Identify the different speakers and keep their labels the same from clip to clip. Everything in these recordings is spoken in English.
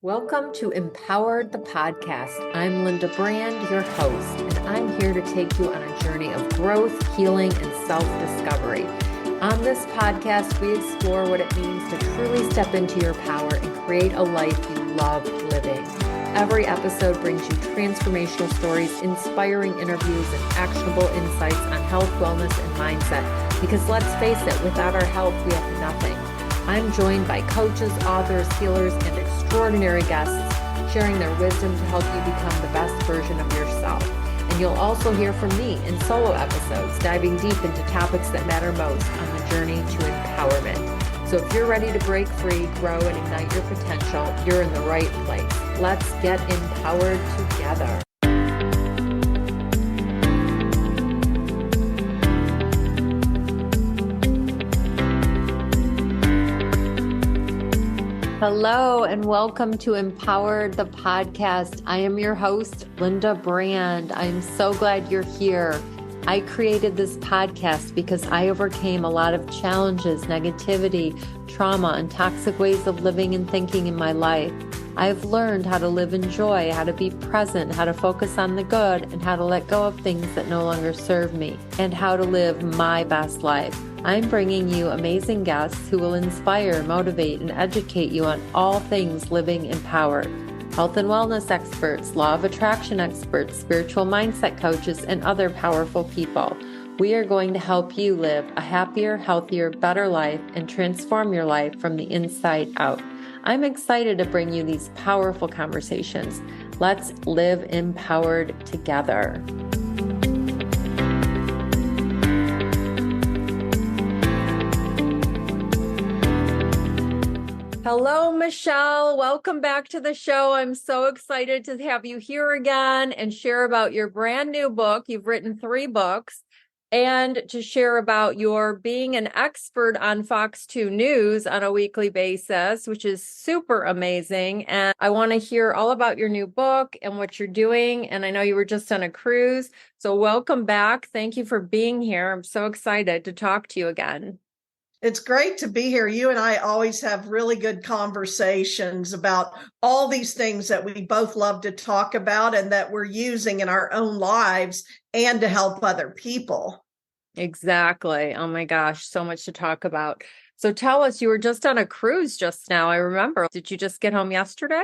Speaker 1: Welcome to Empowered the Podcast. I'm Linda Brand, your host, and I'm here to take you on a journey of growth, healing, and self-discovery. On this podcast, we explore what it means to truly step into your power and create a life you love living. Every episode brings you transformational stories, inspiring interviews, and actionable insights on health, wellness, and mindset. Because let's face it, without our health, we have nothing. I'm joined by coaches, authors, healers, and extraordinary guests sharing their wisdom to help you become the best version of yourself. And you'll also hear from me in solo episodes, diving deep into topics that matter most on the journey to empowerment. So if you're ready to break free, grow, and ignite your potential, you're in the right place. Let's get empowered together. Hello and welcome to Empowered the Podcast. I am your host, Linda Brand. I'm so glad you're here. I created this podcast because I overcame a lot of challenges, negativity, trauma, and toxic ways of living and thinking in my life. I've learned how to live in joy, how to be present, how to focus on the good, and how to let go of things that no longer serve me, and how to live my best life. I'm bringing you amazing guests who will inspire, motivate, and educate you on all things living empowered. Health and wellness experts, law of attraction experts, spiritual mindset coaches, and other powerful people. We are going to help you live a happier, healthier, better life and transform your life from the inside out. I'm excited to bring you these powerful conversations. Let's live empowered together. Hello, Michelle. Welcome back to the show. I'm so excited to have you here again and share about your brand new book. You've written 3 books, and to share about your being an expert on Fox 2 News on a weekly basis, which is super amazing. And I want to hear all about your new book and what you're doing. And I know you were just on a cruise. So welcome back. Thank you for being here. I'm so excited to talk to you again.
Speaker 2: It's great to be here. You and I always have really good conversations about all these things that we both love to talk about and that we're using in our own lives and to help other people.
Speaker 1: Exactly. Oh my gosh, so much to talk about. So tell us, you were just on a cruise just now, I remember. Did you just get home yesterday?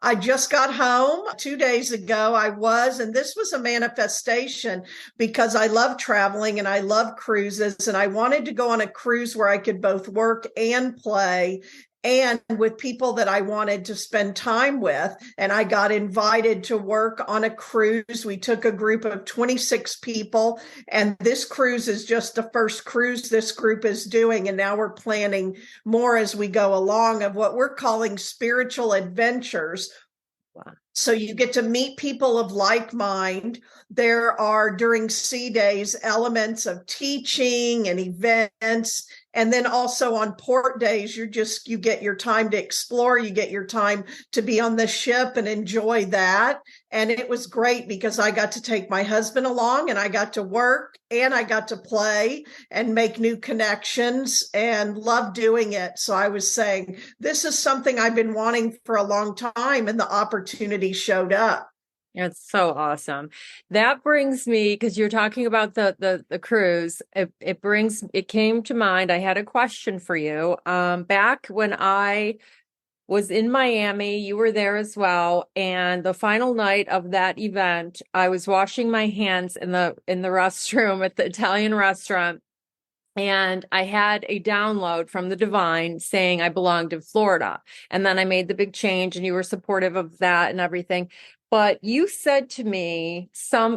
Speaker 2: I just got home 2 days ago. And this was a manifestation because I love traveling and I love cruises. And I wanted to go on a cruise where I could both work and play and with people that I wanted to spend time with. And I got invited to work on a cruise. We took a group of 26 people, and this cruise is just the first cruise this group is doing. And now we're planning more as we go along of what we're calling spiritual adventures.
Speaker 1: Wow.
Speaker 2: So you get to meet people of like mind. There are, during sea days, elements of teaching and events. And then also on port days, you get your time to explore. You get your time to be on the ship and enjoy that. And it was great because I got to take my husband along and I got to work and I got to play and make new connections and love doing it. So I was saying, this is something I've been wanting for a long time, and the opportunity showed up.
Speaker 1: It's so awesome. That brings me, because you're talking about the cruise, it came to mind. I had a question for you. Back when I was in Miami, you were there as well. And the final night of that event, I was washing my hands in the restroom at the Italian restaurant. And I had a download from the divine saying I belonged in Florida. And then I made the big change, and you were supportive of that and everything. But you said to me,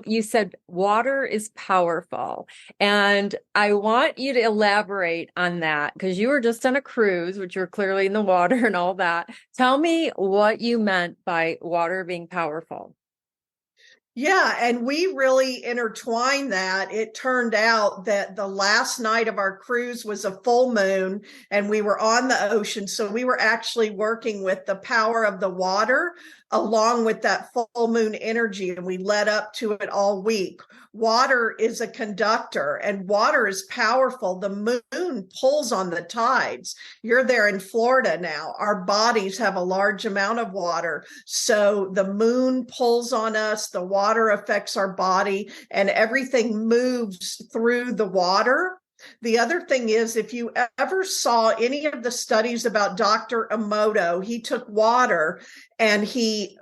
Speaker 1: you said water is powerful. And I want you to elaborate on that, because you were just on a cruise, which you're clearly in the water and all that. Tell me what you meant by water being powerful.
Speaker 2: Yeah, and we really intertwined that. It turned out that the last night of our cruise was a full moon and we were on the ocean. So we were actually working with the power of the water along with that full moon energy. And we led up to it all week. Water is a conductor and water is powerful. The moon pulls on the tides. You're there in Florida now. Our bodies have a large amount of water. So the moon pulls on us, the water affects our body, and everything moves through the water. The other thing is, if you ever saw any of the studies about Dr. Emoto, he took water and he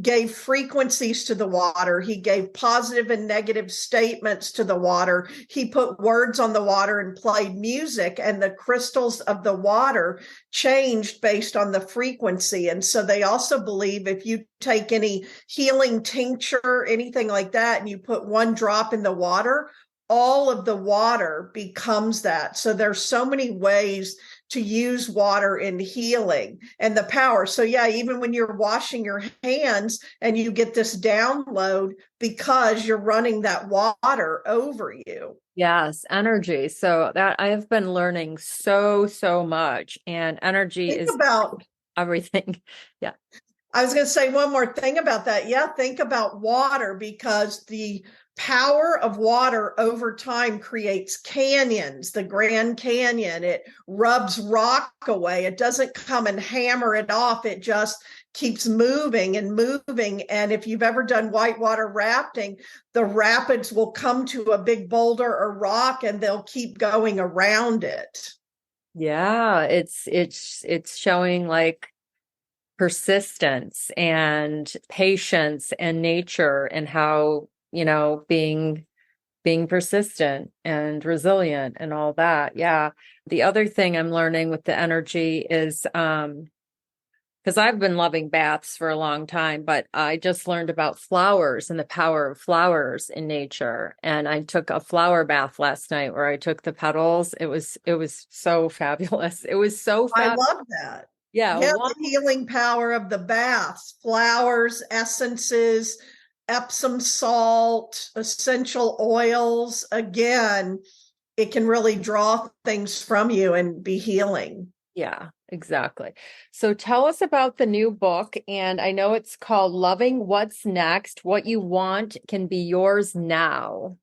Speaker 2: gave frequencies to the water. He gave positive and negative statements to the water. He put words on the water and played music, and the crystals of the water changed based on the frequency. And so they also believe if you take any healing tincture, anything like that, and you put one drop in the water, all of the water becomes that. So there's so many ways to use water in healing and the power. So yeah, even when you're washing your hands and you get this download because you're running that water over you.
Speaker 1: Yes, energy. So that I have been learning so much, and energy
Speaker 2: Think
Speaker 1: is
Speaker 2: about
Speaker 1: everything. Yeah.
Speaker 2: I was going to say one more thing about that. Yeah, think about water, because the power of water over time creates canyons, the Grand Canyon. It rubs rock away. It doesn't come and hammer it off. It just keeps moving and moving. And if you've ever done whitewater rafting, the rapids will come to a big boulder or rock and they'll keep going around it.
Speaker 1: Yeah, it's showing like persistence and patience and nature, and how, being persistent and resilient and all that. Yeah. The other thing I'm learning with the energy is because I've been loving baths for a long time, but I just learned about flowers and the power of flowers in nature. And I took a flower bath last night where I took the petals. It was so fabulous. It was so
Speaker 2: I
Speaker 1: fab.
Speaker 2: love that.
Speaker 1: Yeah,
Speaker 2: Yeah, the healing power of the baths, flowers, essences, Epsom salt, essential oils. Again, it can really draw things from you and be healing.
Speaker 1: yeah, exactly. So tell us about the new book. And I know it's called Loving What's Next. What you want can be yours now.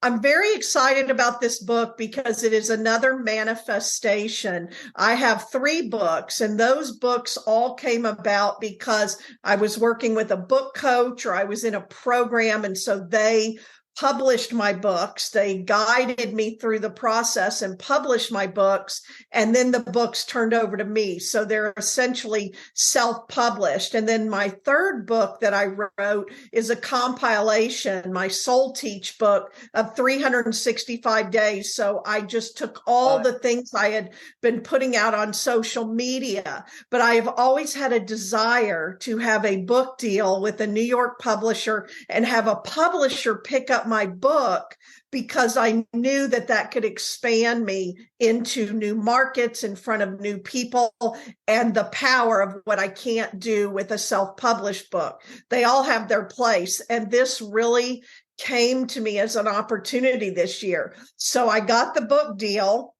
Speaker 2: I'm very excited about this book because it is another manifestation. I have 3 books, and those books all came about because I was working with a book coach or I was in a program. And so they published my books. They guided me through the process and published my books. And then the books turned over to me. So they're essentially self-published. And then my 3rd book that I wrote is a compilation, my Soul Teach book of 365 days. So I just took all the things I had been putting out on social media, but I have always had a desire to have a book deal with a New York publisher and have a publisher pick up my book, because I knew that that could expand me into new markets in front of new people, and the power of what I can't do with a self-published book. They all have their place. And this really came to me as an opportunity this year. So I got the book deal.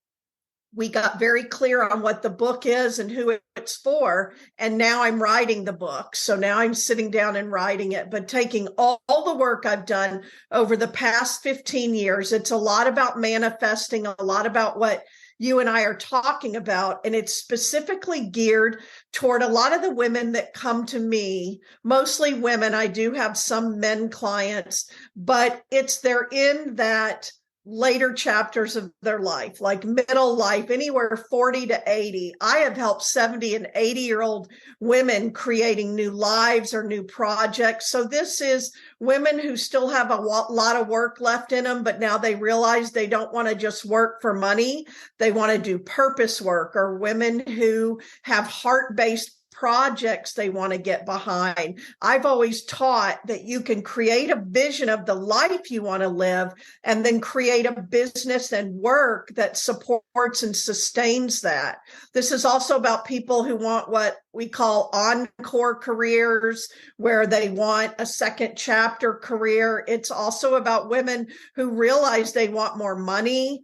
Speaker 2: We got very clear on what the book is and who it's for. And now I'm writing the book. So now I'm sitting down and writing it, but taking all the work I've done over the past 15 years. It's a lot about manifesting, a lot about what you and I are talking about. And it's specifically geared toward a lot of the women that come to me, mostly women. I do have some men clients, but they're in that later chapters of their life, like middle life, anywhere 40 to 80. I have helped 70 and 80-year-old women creating new lives or new projects. So this is women who still have a lot of work left in them, but now they realize they don't want to just work for money. They want to do purpose work, or women who have heart-based projects they want to get behind. I've always taught that you can create a vision of the life you want to live and then create a business and work that supports and sustains that. This is also about people who want what we call encore careers, where they want a second chapter career. It's also about women who realize they want more money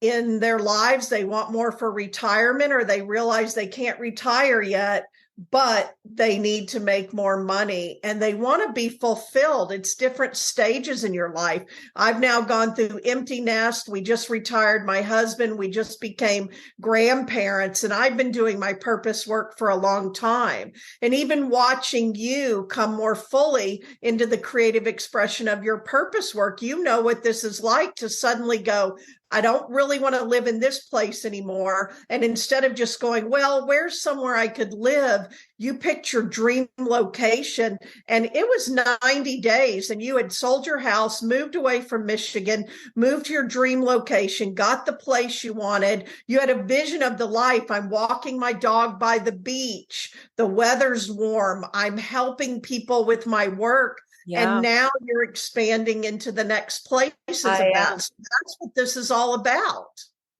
Speaker 2: in their lives. They want more for retirement, or they realize they can't retire yet, but they need to make more money and they want to be fulfilled. It's different stages in your life. I've now gone through empty nest. We just retired my husband. We just became grandparents, and I've been doing my purpose work for a long time. And even watching you come more fully into the creative expression of your purpose work, you know what this is like to suddenly go, I don't really want to live in this place anymore. And instead of just going, well, where's somewhere I could live? You picked your dream location, and it was 90 days, and you had sold your house, moved away from Michigan, moved to your dream location, got the place you wanted. You had a vision of the life. I'm walking my dog by the beach. The weather's warm. I'm helping people with my work.
Speaker 1: Yeah.
Speaker 2: And now you're expanding into the next places of that. So that's what this is all about.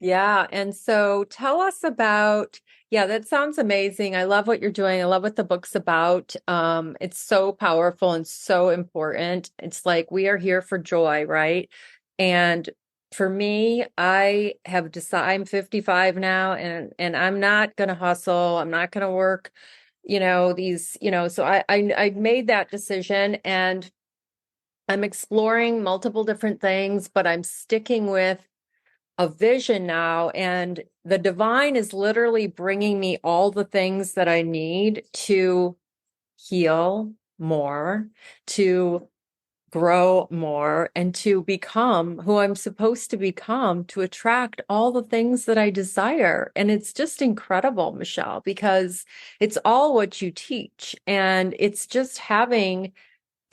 Speaker 1: Yeah. And so tell us about, that sounds amazing. I love what you're doing. I love what the book's about. It's so powerful and so important. It's like we are here for joy, right? And for me, I have decided I'm 55 now, and I'm not going to hustle. I'm not going to work so I made that decision, and I'm exploring multiple different things, but I'm sticking with a vision now. And the divine is literally bringing me all the things that I need to heal more, to grow more, and to become who I'm supposed to become, to attract all the things that I desire. And it's just incredible, Michelle, because it's all what you teach. And it's just having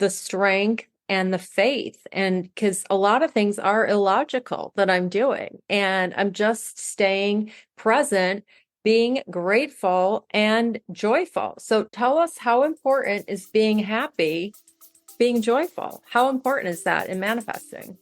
Speaker 1: the strength and the faith. And because a lot of things are illogical that I'm doing, and I'm just staying present, being grateful and joyful. So tell us, how important is being happy, being joyful? How important is that in manifesting?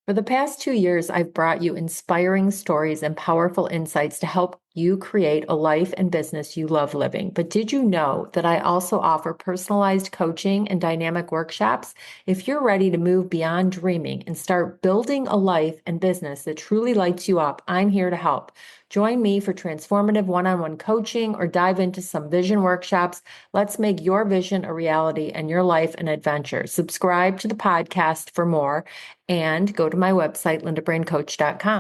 Speaker 1: For the past 2 years, I've brought you inspiring stories and powerful insights to help you create a life and business you love living. But did you know that I also offer personalized coaching and dynamic workshops? If you're ready to move beyond dreaming and start building a life and business that truly lights you up, I'm here to help. Join me for transformative one-on-one coaching or dive into some vision workshops. Let's make your vision a reality and your life an adventure. Subscribe to the podcast for more and go to my website, lindabrandcoach.com.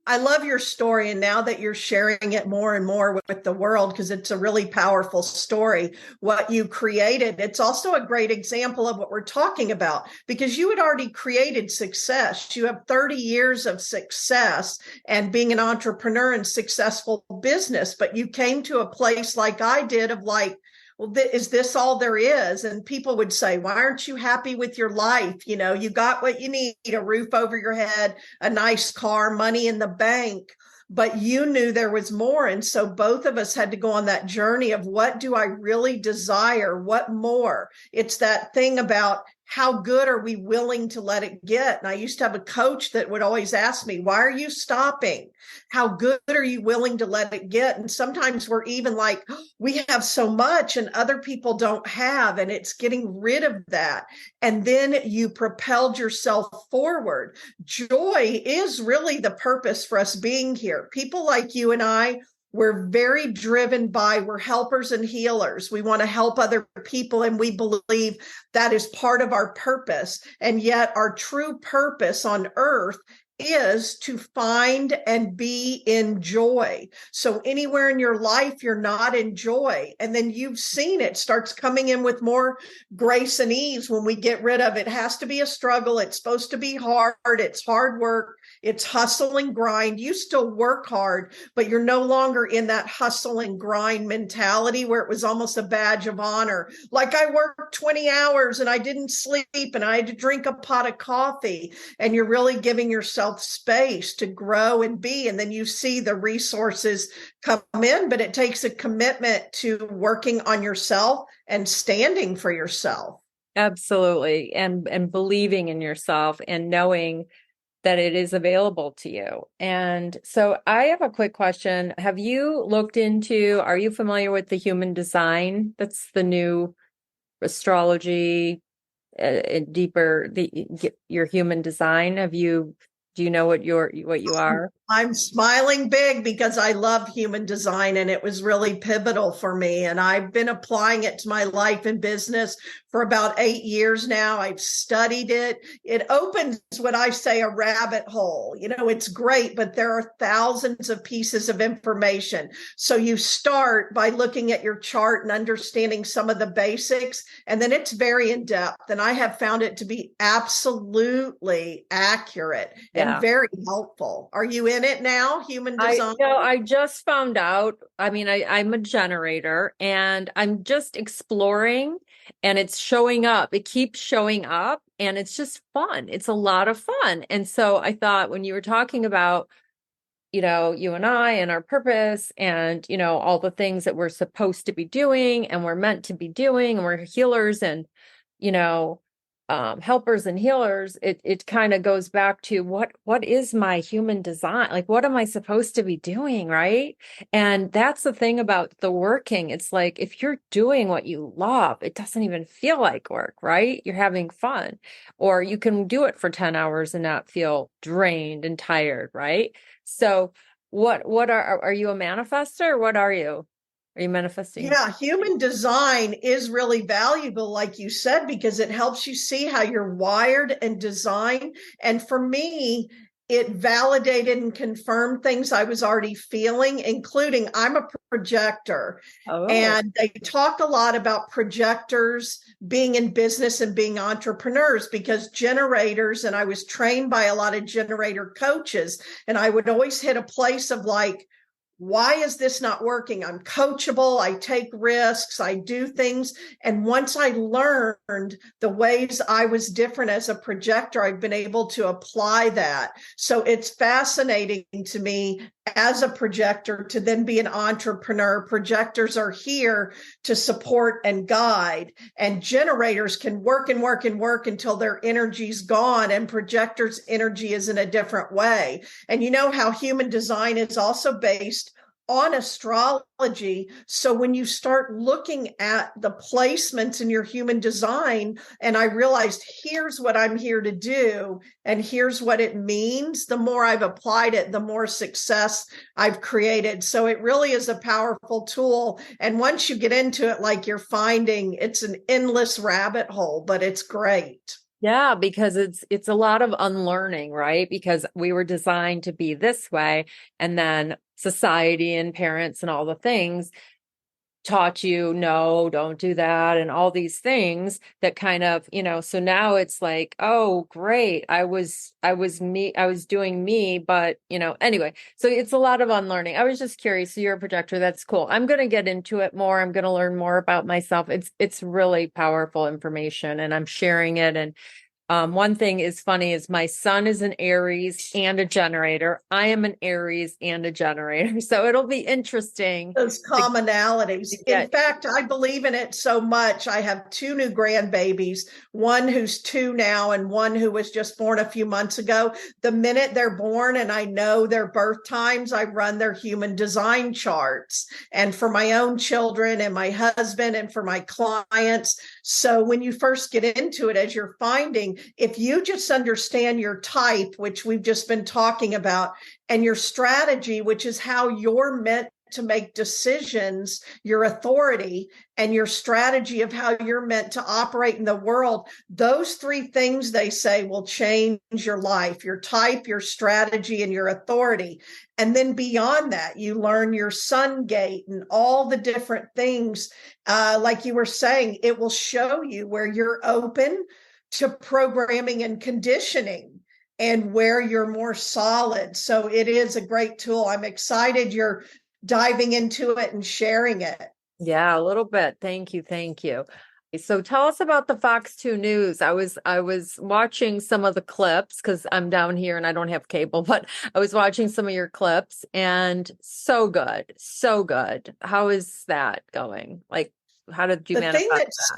Speaker 2: I love your story. And now that you're sharing it more and more with the world, because it's a really powerful story, what you created, it's also a great example of what we're talking about, because you had already created success. You have 30 years of success and being an entrepreneur and successful business, but you came to a place like I did of like, well, is this all there is? And people would say, why aren't you happy with your life? You know, you got what you need, a roof over your head, a nice car, money in the bank, but you knew there was more. And so both of us had to go on that journey of, what do I really desire? What more? It's that thing about, how good are we willing to let it get? And I used to have a coach that would always ask me, why are you stopping? How good are you willing to let it get? And sometimes we're even like, we have so much and other people don't have, and it's getting rid of that. And then you propelled yourself forward. Joy is really the purpose for us being here. People like you and I, we're very driven by, we're helpers and healers. We want to help other people, and we believe that is part of our purpose. And yet our true purpose on earth is to find and be in joy. So anywhere in your life you're not in joy, and then you've seen it starts coming in with more grace and ease when we get rid of it. It has to be a struggle. It's supposed to be hard. It's hard work. It's hustle and grind. You still work hard, but you're no longer in that hustle and grind mentality where it was almost a badge of honor. Like, I worked 20 hours and I didn't sleep and I had to drink a pot of coffee. And you're really giving yourself space to grow and be. And then you see the resources come in, but it takes a commitment to working on yourself and standing for yourself.
Speaker 1: Absolutely. And believing in yourself and knowing that it is available to you. And so I have a quick question. Have you looked into, are you familiar with the human design? That's the new astrology, deeper, your human design. Do you know what you are?
Speaker 2: I'm smiling big because I love human design, and it was really pivotal for me. And I've been applying it to my life and business for about 8 years now. I've studied it. It opens what I say a rabbit hole. It's great, but there are thousands of pieces of information. So you start by looking at your chart and understanding some of the basics, and then it's very in depth. And I have found it to be absolutely accurate and very helpful. Are you in it now, human design?
Speaker 1: I just found out. I mean, I'm a generator and I'm just exploring, and it's showing up. It keeps showing up, and it's just fun. It's a lot of fun. And so I thought, when you were talking about, you and I and our purpose and, all the things that we're supposed to be doing and we're meant to be doing, and we're healers and, helpers and healers, it kind of goes back to what is my human design? Like, what am I supposed to be doing? Right. And that's the thing about the working. It's like, if you're doing what you love, it doesn't even feel like work, right? You're having fun, or you can do it for 10 hours and not feel drained and tired. Right. So what are you a manifester, or what are you? Are you manifesting?
Speaker 2: Yeah, human design is really valuable, like you said, because it helps you see how you're wired and designed. And for me, it validated and confirmed things I was already feeling, including I'm a projector.
Speaker 1: Oh.
Speaker 2: And they talk a lot about projectors being in business and being entrepreneurs, because generators, and I was trained by a lot of generator coaches, and I would always hit a place of like, why is this not working? I'm coachable. I take risks. I do things. And once I learned the ways I was different as a projector, I've been able to apply that. So it's fascinating to me as a projector to then be an entrepreneur. Projectors are here to support and guide, and generators can work and work and work until their energy's gone, and projectors' energy is in a different way. And you know how human design is also based on astrology. So when you start looking at the placements in your human design, and I realized, here's what I'm here to do, and here's what it means, the more I've applied it, the more success I've created. So it really is a powerful tool. And once you get into it, like you're finding, it's an endless rabbit hole, but it's great.
Speaker 1: Yeah, because it's a lot of unlearning, right? Because we were designed to be this way, and then society and parents and all the things taught you, no, don't do that, and all these things that kind of, so now it's like, oh, great, I was doing me, but anyway, so it's a lot of unlearning. I was just curious. So you're a projector. That's cool. I'm going to get into it more. I'm going to learn more about myself. It's really powerful information, and I'm sharing it. And one thing is funny is my son is an Aries and a generator. I am an Aries and a generator. So it'll be interesting.
Speaker 2: Those commonalities. In fact, I believe in it so much. I have 2 new grandbabies, one who's 2 now and one who was just born a few months ago. The minute they're born and I know their birth times, I run their human design charts, and for my own children and my husband and for my clients. So when you first get into it, as you're finding, if you just understand your type, which we've just been talking about, and your strategy, which is how you're meant to make decisions, your authority, and your strategy of how you're meant to operate in the world. Those three things, they say, will change your life: your type, your strategy, and your authority. And then beyond that, you learn your sun gate and all the different things. Like you were saying, it will show you where you're open to programming and conditioning and where you're more solid. So it is a great tool. I'm excited you're diving into it and sharing it.
Speaker 1: Yeah, a little bit. Thank you. Thank you. So tell us about the Fox 2 News. I was watching some of the clips because I'm down here and I don't have cable, but I was watching some of your clips and so good. So good. How is that going? Like, how did you manifest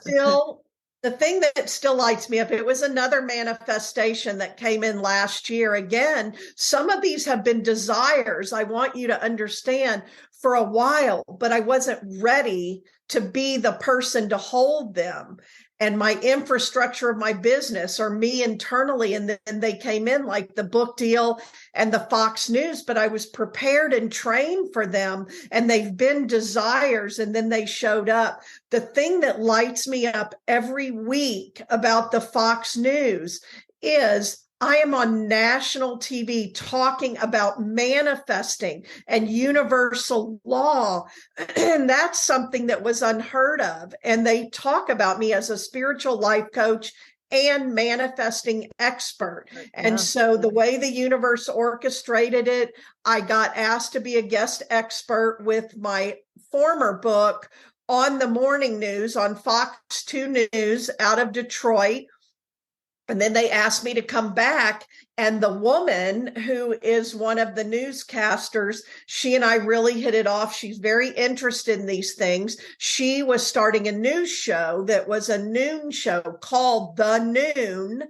Speaker 1: that?
Speaker 2: The thing that still lights me up, it was another manifestation that came in last year. Again, some of these have been desires, I want you to understand, for a while, but I wasn't ready to be the person to hold them. And my infrastructure of my business, or me internally, and then they came in, like the book deal and the Fox News, but I was prepared and trained for them, and they've been desires, and then they showed up. The thing that lights me up every week about the Fox News is I am on national TV talking about manifesting and universal law. And that's something that was unheard of. And they talk about me as a spiritual life coach and manifesting expert. And so the way the universe orchestrated it, I got asked to be a guest expert with my former book on the morning news on Fox 2 News out of Detroit. And then they asked me to come back. And the woman who is one of the newscasters, she and I really hit it off. She's very interested in these things. She was starting a news show that was a noon show called The Noon.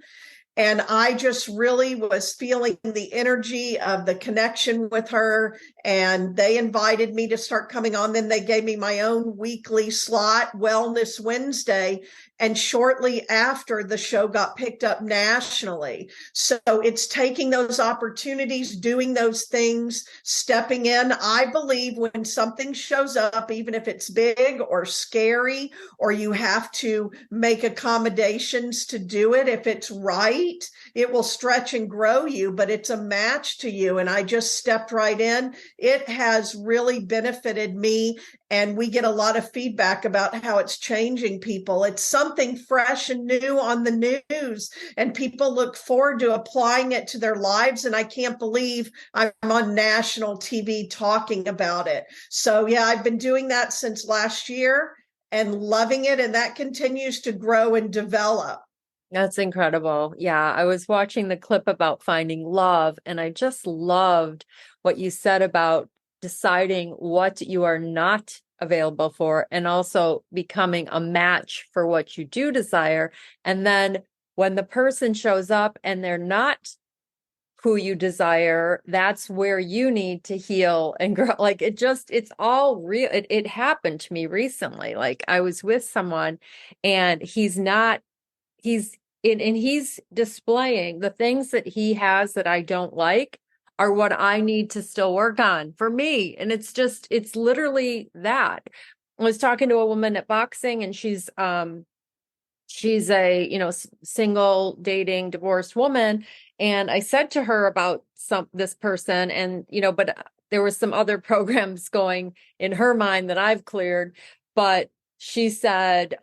Speaker 2: And I just really was feeling the energy of the connection with her. And they invited me to start coming on. Then they gave me my own weekly slot, Wellness Wednesday. And shortly after, the show got picked up nationally. So it's taking those opportunities, doing those things, stepping in. I believe when something shows up, even if it's big or scary, or you have to make accommodations to do it, if it's right, it will stretch and grow you, but it's a match to you. And I just stepped right in. It has really benefited me. And we get a lot of feedback about how it's changing people. It's something fresh and new on the news, and people look forward to applying it to their lives. And I can't believe I'm on national TV talking about it. So yeah, I've been doing that since last year and loving it. And that continues to grow and develop.
Speaker 1: That's incredible. Yeah, I was watching the clip about finding love, and I just loved what you said about deciding what you are not available for, and also becoming a match for what you do desire. And then when the person shows up and they're not who you desire, that's where you need to heal and grow. Like it's all real. It happened to me recently. Like I was with someone and he's displaying the things that he has that I don't like are what I need to still work on for me. And it's literally that. I was talking to a woman at boxing, and she's a, single, dating, divorced woman. And I said to her about this person, and, but there was some other programs going in her mind that I've cleared. But she said,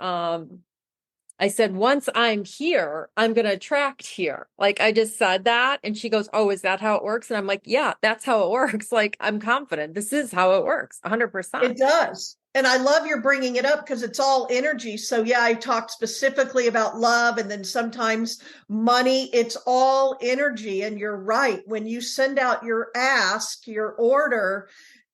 Speaker 1: I said, once I'm here, I'm going to attract here. Like I just said that. And she goes, oh, is that how it works? And I'm like, yeah, that's how it works. Like I'm confident this is how it works. 100%.
Speaker 2: It does. And I love you're bringing it up because it's all energy. So yeah, I talked specifically about love, and then sometimes money. It's all energy. And you're right. When you send out your ask, your order,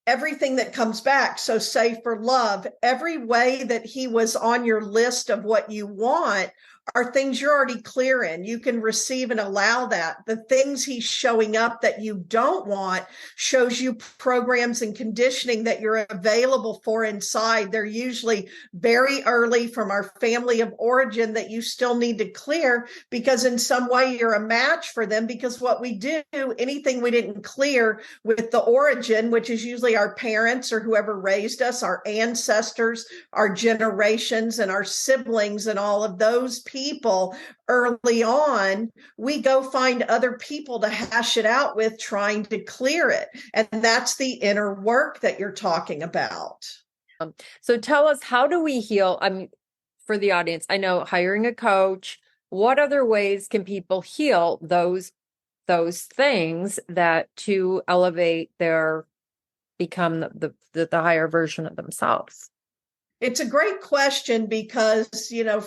Speaker 2: everything that comes back. So say for love, every way that he was on your list of what you want are things you're already clear in. You can receive and allow that. The things he's showing up that you don't want shows you programs and conditioning that you're available for inside. They're usually very early from our family of origin that you still need to clear, because in some way you're a match for them. Because what we do, anything we didn't clear with the origin, which is usually our parents or whoever raised us, our ancestors, our generations, and our siblings, and all of those people early on, we go find other people to hash it out with, trying to clear it. And that's the inner work that you're talking about.
Speaker 1: So tell us, how do we heal? I mean, for the audience, I know hiring a coach. What other ways can people heal those things that to elevate become the higher version of themselves?
Speaker 2: It's a great question because,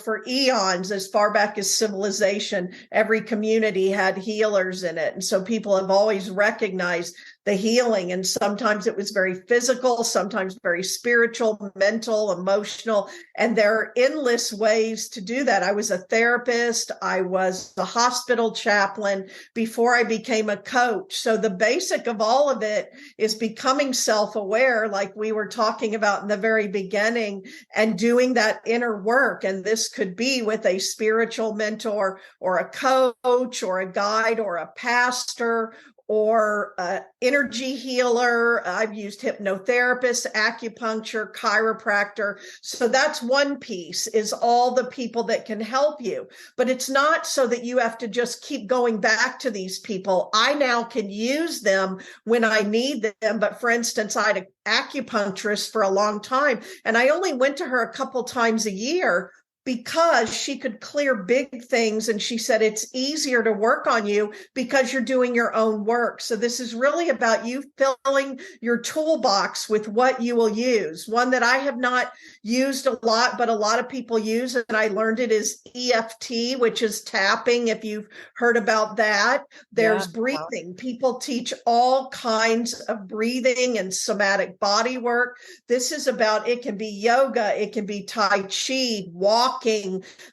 Speaker 2: for eons, as far back as civilization, every community had healers in it. And so people have always recognized the healing. And sometimes it was very physical, sometimes very spiritual, mental, emotional. And there are endless ways to do that. I was a therapist. I was a hospital chaplain before I became a coach. So the basic of all of it is becoming self-aware, like we were talking about in the very beginning, and doing that inner work. And this could be with a spiritual mentor or a coach or a guide or a pastor or energy healer. I've used hypnotherapist, acupuncture, chiropractor. So that's one piece, is all the people that can help you. But it's not so that you have to just keep going back to these people. I now can use them when I need them. But for instance, I had an acupuncturist for a long time, and I only went to her a couple times a year, because she could clear big things. And she said, it's easier to work on you because you're doing your own work. So this is really about you filling your toolbox with what you will use. One that I have not used a lot, but a lot of people use, and I learned it, is EFT, which is tapping. If you've heard about that, there's breathing. People teach all kinds of breathing and somatic body work. This is about, it can be yoga, it can be Tai Chi, walking,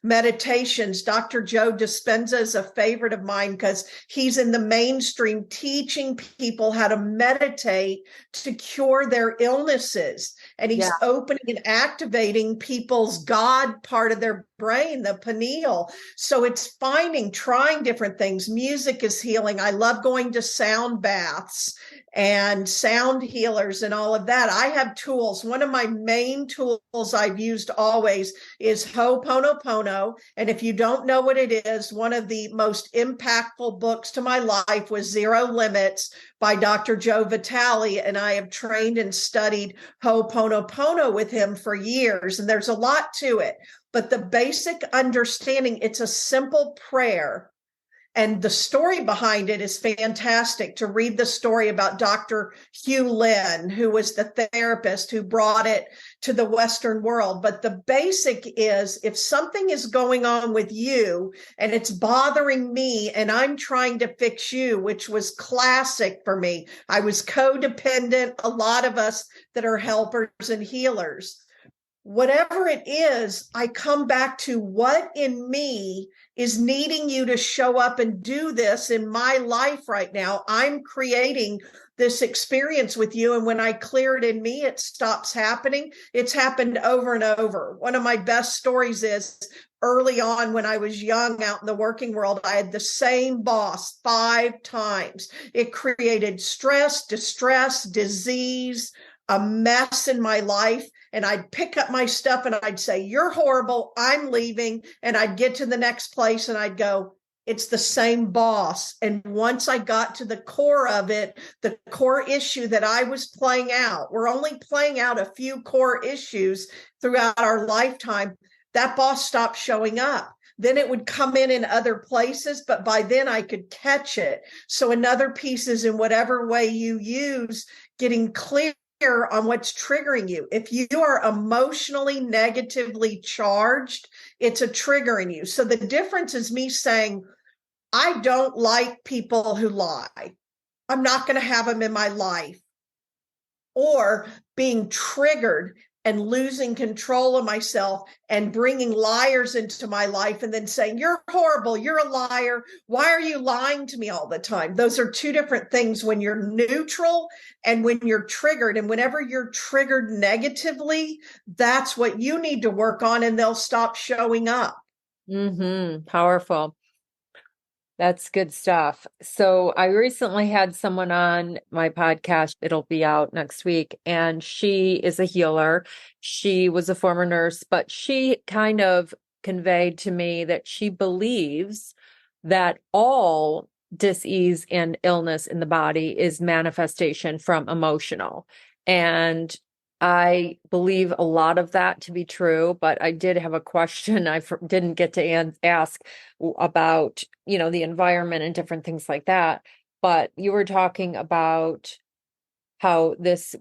Speaker 2: meditations. Dr. Joe Dispenza is a favorite of mine because he's in the mainstream teaching people how to meditate to cure their illnesses. And he's opening and activating people's God part of their brain, the pineal. So it's trying different things. Music is healing. I love going to sound baths and sound healers and all of that. I have tools. One of my main tools I've used always is Ho'oponopono. And if you don't know what it is, one of the most impactful books to my life was Zero Limits by Dr. Joe Vitale. And I have trained and studied Ho'oponopono with him for years. And there's a lot to it. But the basic understanding, it's a simple prayer. And the story behind it is fantastic. To read the story about Dr. Hugh Lin, who was the therapist who brought it to the Western world. But the basic is, if something is going on with you and it's bothering me and I'm trying to fix you, which was classic for me. I was codependent, a lot of us that are helpers and healers. Whatever it is, I come back to what in me is needing you to show up and do this in my life right now. I'm creating this experience with you. And when I clear it in me, it stops happening. It's happened over and over. One of my best stories is early on when I was young out in the working world, I had the same boss 5 times. It created stress, distress, disease, a mess in my life. And I'd pick up my stuff and I'd say, you're horrible, I'm leaving. And I'd get to the next place and I'd go, it's the same boss. And once I got to the core of it, the core issue that I was playing out, we're only playing out a few core issues throughout our lifetime, that boss stopped showing up. Then it would come in other places, but by then I could catch it. So another piece is, in whatever way you use, getting clear on what's triggering you. If you are emotionally negatively charged, it's a trigger in you. So the difference is me saying, I don't like people who lie. I'm not going to have them in my life. Or being triggered and losing control of myself and bringing liars into my life and then saying, you're horrible, you're a liar. Why are you lying to me all the time? Those are two different things when you're neutral and when you're triggered. And whenever you're triggered negatively, that's what you need to work on, and they'll stop showing up.
Speaker 1: Powerful. That's good stuff. So I recently had someone on my podcast. It'll be out next week. And she is a healer. She was a former nurse, but she kind of conveyed to me that she believes that all dis-ease and illness in the body is manifestation from emotional. And I believe a lot of that to be true, but I did have a question I didn't get to ask about, the environment and different things like that. But you were talking about how dis-ease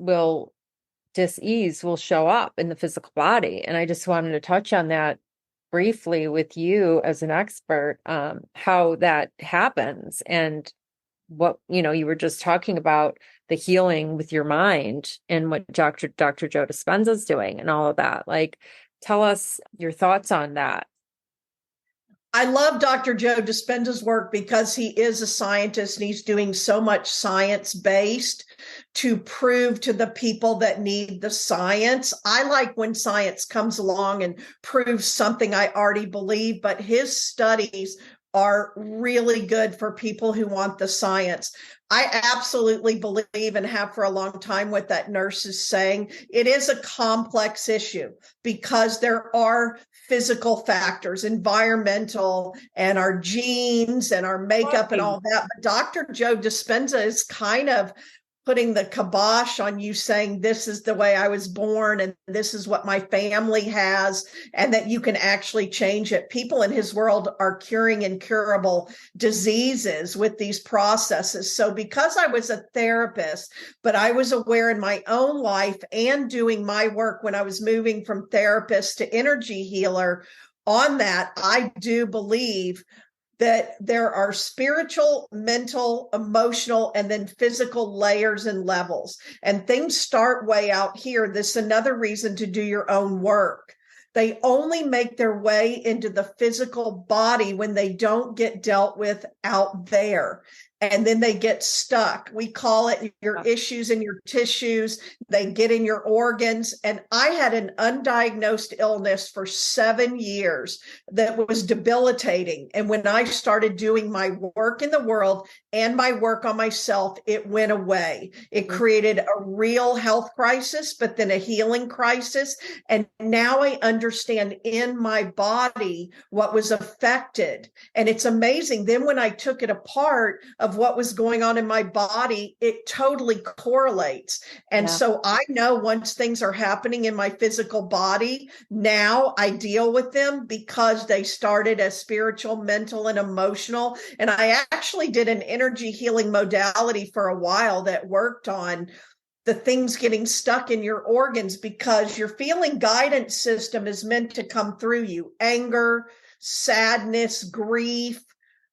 Speaker 1: will show up in the physical body. And I just wanted to touch on that briefly with you as an expert, how that happens and what, you were just talking about the healing with your mind and what Dr. Joe Dispenza is doing and all of that. Like, tell us your thoughts on that.
Speaker 2: I love Dr. Joe Dispenza's work because he is a scientist and he's doing so much science-based to prove to the people that need the science. I like when science comes along and proves something I already believe, but his studies are really good for people who want the science. I absolutely believe and have for a long time what that nurse is saying. It is a complex issue because there are physical factors, environmental, and our genes and our makeup and all that. But Dr. Joe Dispenza is kind of putting the kibosh on you, saying this is the way I was born and this is what my family has, and that you can actually change it. People in his world are curing incurable diseases with these processes. So because I was a therapist, but I was aware in my own life and doing my work when I was moving from therapist to energy healer on that, I do believe that there are spiritual, mental, emotional, and then physical layers and levels. And things start way out here. This is another reason to do your own work. They only make their way into the physical body when they don't get dealt with out there. And then they get stuck. We call it your issues in your tissues. They get in your organs. And I had an undiagnosed illness for 7 years that was debilitating. And when I started doing my work in the world and my work on myself, it went away. It created a real health crisis, but then a healing crisis. And now I understand in my body what was affected. And it's amazing. Then when I took it apart, of what was going on in my body, it totally correlates. And so I know once things are happening in my physical body, now I deal with them because they started as spiritual, mental, and emotional. And I actually did an energy healing modality for a while that worked on the things getting stuck in your organs, because your feeling guidance system is meant to come through you. Anger, sadness, grief,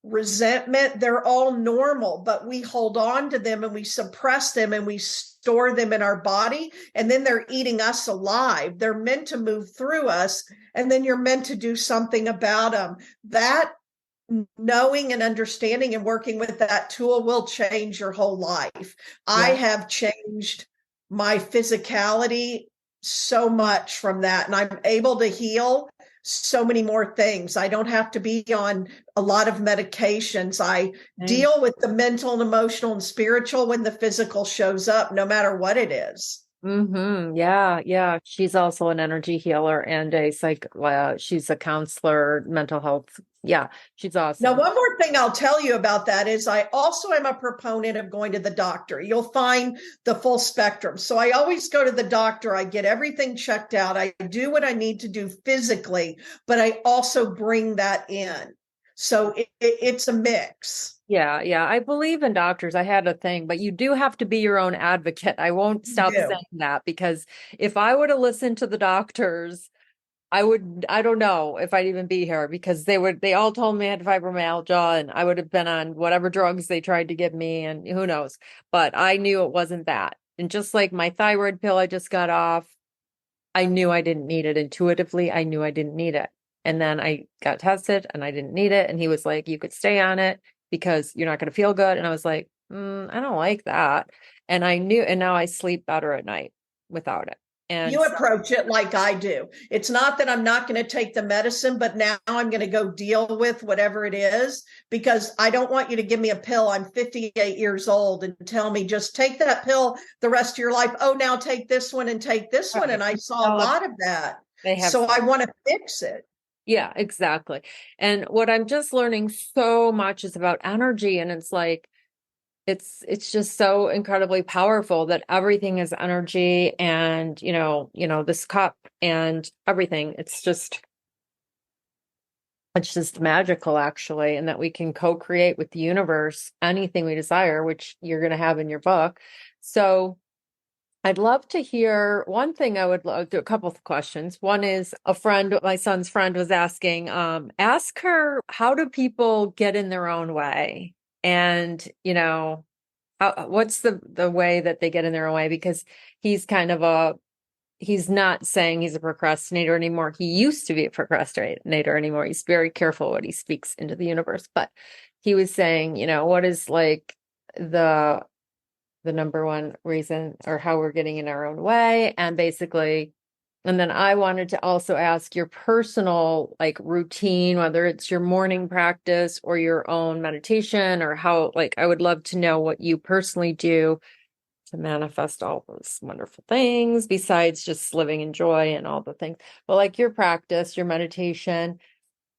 Speaker 2: resentment, they're all normal, but we hold on to them and we suppress them and we store them in our body, and then they're eating us alive. They're meant to move through us, and then you're meant to do something about them. That knowing and understanding and working with that tool will change your whole life. I have changed my physicality so much from that, and I'm able to heal so many more things. I don't have to be on a lot of medications. I deal with the mental and emotional and spiritual when the physical shows up, no matter what it is.
Speaker 1: Yeah. She's also an energy healer and she's a counselor, mental health. Yeah, she's awesome.
Speaker 2: Now, one more thing I'll tell you about that is I also am a proponent of going to the doctor. You'll find the full spectrum. So I always go to the doctor. I get everything checked out. I do what I need to do physically, but I also bring that in. So it's a mix.
Speaker 1: Yeah. I believe in doctors. I had a thing, but you do have to be your own advocate. I won't stop saying that, because if I were to listen to the doctors, I don't know if I'd even be here, because they all told me I had fibromyalgia and I would have been on whatever drugs they tried to give me, and who knows, but I knew it wasn't that. And just like my thyroid pill I just got off, I knew I didn't need it intuitively. I knew I didn't need it. And then I got tested and I didn't need it. And he was like, you could stay on it because you're not going to feel good. And I was like, I don't like that. And I knew, and now I sleep better at night without it. And
Speaker 2: You approach it like I do. It's not that I'm not going to take the medicine, but now I'm going to go deal with whatever it is, because I don't want you to give me a pill. I'm 58 years old and tell me just take that pill the rest of your life. Oh, now take this one and take this one. And I saw a lot of that.
Speaker 1: they have,
Speaker 2: So I want to fix it.
Speaker 1: yeah, exactly. And what I'm just learning so much is about energy. And it's like, it's just so incredibly powerful that everything is energy, and this cup and everything, it's just magical, actually, and that we can co-create with the universe anything we desire, which you're going to have in your book. So I'd love to hear one thing. I would love to, a couple of questions. One is, a friend, my son's friend, was asking, ask her, how do people get in their own way? And, what's the way that they get in their own way? Because he's he's not saying he's a procrastinator anymore. He used to be a procrastinator anymore. He's very careful what he speaks into the universe. But he was saying, what is like the number one reason, or how we're getting in our own way. And basically, and then I wanted to also ask your personal like routine, whether it's your morning practice or your own meditation, or how, like, I would love to know what you personally do to manifest all those wonderful things besides just living in joy and all the things. But like your practice, your meditation,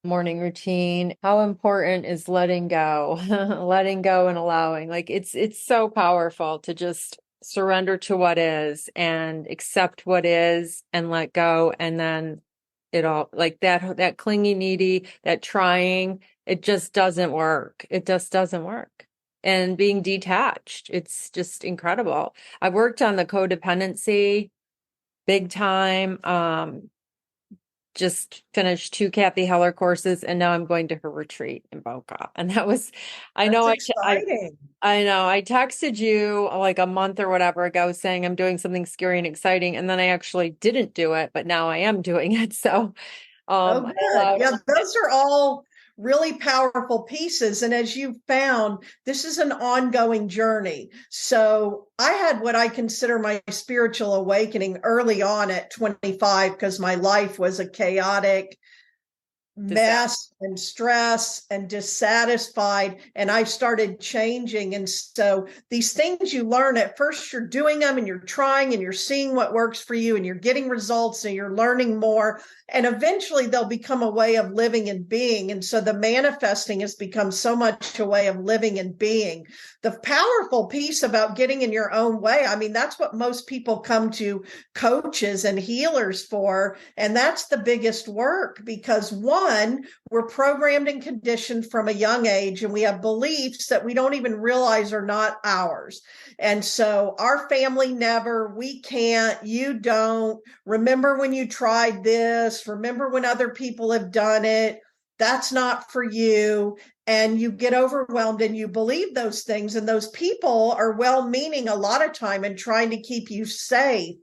Speaker 1: morning routine, how important is letting go, letting go and allowing? Like it's so powerful to just surrender to what is and accept what is and let go. And then it all, like that clingy, needy, that trying, it just doesn't work. It just doesn't work. And being detached, it's just incredible. I've worked on the codependency big time. Just finished 2 Kathy Heller courses, and now I'm going to her retreat in Boca. And that was, I know,
Speaker 2: exciting.
Speaker 1: I know I texted you like a month or whatever ago saying I'm doing something scary and exciting. And then I actually didn't do it, but now I am doing it. So,
Speaker 2: Oh, good. Yeah, those are all really powerful pieces. And as you found, this is an ongoing journey. So I had what I consider my spiritual awakening early on at 25, because my life was a chaotic mess and stress and dissatisfied, and I started changing. And so these things you learn, at first you're doing them and you're trying and you're seeing what works for you and you're getting results and you're learning more, and eventually they'll become a way of living and being. And so the manifesting has become so much a way of living and being. The powerful piece about getting in your own way, I mean, that's what most people come to coaches and healers for, and that's the biggest work, because one, we're programmed and conditioned from a young age, and we have beliefs that we don't even realize are not ours. And so our family never, we can't, you don't, remember when you tried this, remember when other people have done it, that's not for you. And you get overwhelmed and you believe those things. And those people are well-meaning a lot of time and trying to keep you safe.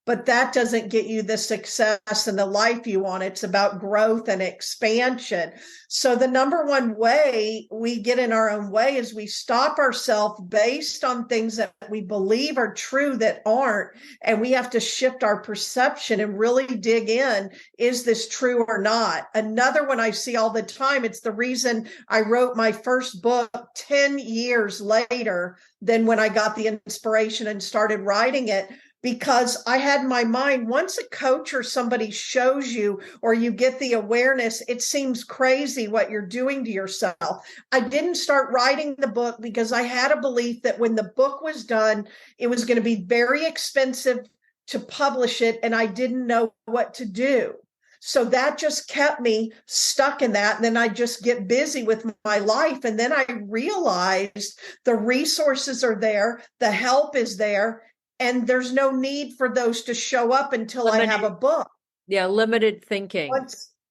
Speaker 2: But that doesn't get you the success and the life you want. It's about growth and expansion. So the number one way we get in our own way is we stop ourselves based on things that we believe are true that aren't. And we have to shift our perception and really dig in. Is this true or not? Another one I see all the time, it's the reason I wrote my first book 10 years later than when I got the inspiration and started writing it. Because I had in my mind, once a coach or somebody shows you, or you get the awareness, it seems crazy what you're doing to yourself. I didn't start writing the book because I had a belief that when the book was done, it was going to be very expensive to publish it, and I didn't know what to do. So that just kept me stuck in that. And then I just get busy with my life. And then I realized the resources are there, the help is there, and there's no need for those to show up until I have a book.
Speaker 1: Yeah, limited thinking.